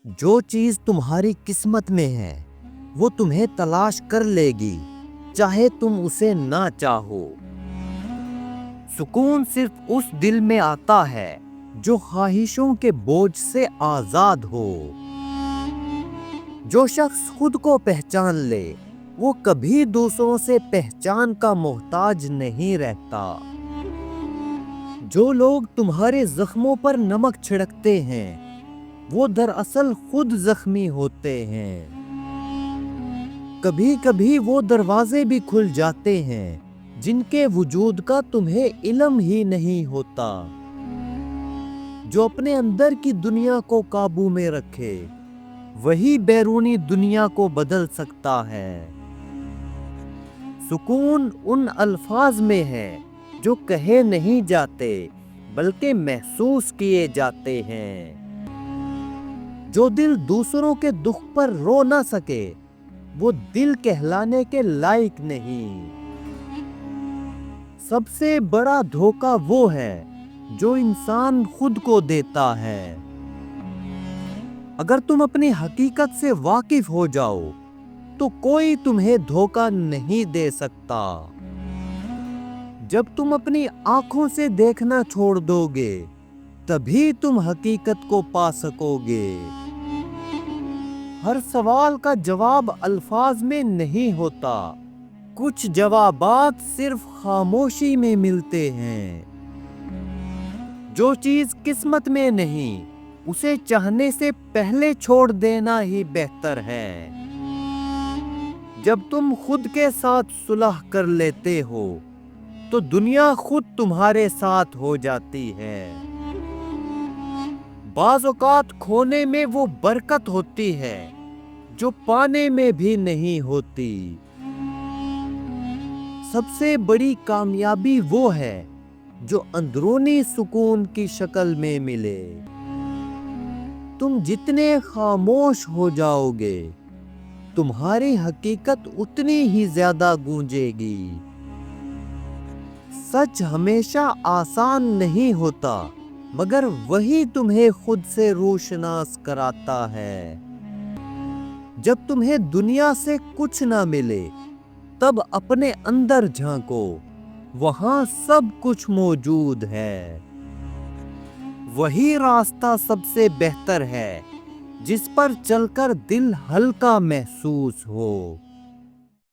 جو چیز تمہاری قسمت میں ہے وہ تمہیں تلاش کر لے گی، چاہے تم اسے نہ چاہو۔ سکون صرف اس دل میں آتا ہے جو خواہشوں کے بوجھ سے آزاد ہو۔ جو شخص خود کو پہچان لے وہ کبھی دوسروں سے پہچان کا محتاج نہیں رہتا۔ جو لوگ تمہارے زخموں پر نمک چھڑکتے ہیں وہ دراصل خود زخمی ہوتے ہیں۔ کبھی کبھی وہ دروازے بھی کھل جاتے ہیں جن کے وجود کا تمہیں علم ہی نہیں ہوتا۔ جو اپنے اندر کی دنیا کو قابو میں رکھے وہی بیرونی دنیا کو بدل سکتا ہے۔ سکون ان الفاظ میں ہے جو کہے نہیں جاتے بلکہ محسوس کیے جاتے ہیں۔ جو دل دوسروں کے دکھ پر رو نہ سکے وہ دل کہلانے کے لائق نہیں۔ سب سے بڑا دھوکہ وہ ہے جو انسان خود کو دیتا ہے۔ اگر تم اپنی حقیقت سے واقف ہو جاؤ تو کوئی تمہیں دھوکہ نہیں دے سکتا۔ جب تم اپنی آنکھوں سے دیکھنا چھوڑ دو گے تبھی تم حقیقت کو پا سکو گے۔ ہر سوال کا جواب الفاظ میں نہیں ہوتا، کچھ جوابات صرف خاموشی میں ملتے ہیں۔ جو چیز قسمت میں نہیں اسے چاہنے سے پہلے چھوڑ دینا ہی بہتر ہے۔ جب تم خود کے ساتھ صلح کر لیتے ہو تو دنیا خود تمہارے ساتھ ہو جاتی ہے۔ بعض اوقات کھونے میں وہ برکت ہوتی ہے جو پانے میں بھی نہیں ہوتی۔ سب سے بڑی کامیابی وہ ہے جو اندرونی سکون کی شکل میں ملے۔ تم جتنے خاموش ہو جاؤ گے تمہاری حقیقت اتنی ہی زیادہ گونجے گی۔ سچ ہمیشہ آسان نہیں ہوتا مگر وہی تمہیں خود سے روشناس کراتا ہے۔ جب تمہیں دنیا سے کچھ نہ ملے تب اپنے اندر جھانکو، وہاں سب کچھ موجود ہے۔ وہی راستہ سب سے بہتر ہے جس پر چل کر دل ہلکا محسوس ہو۔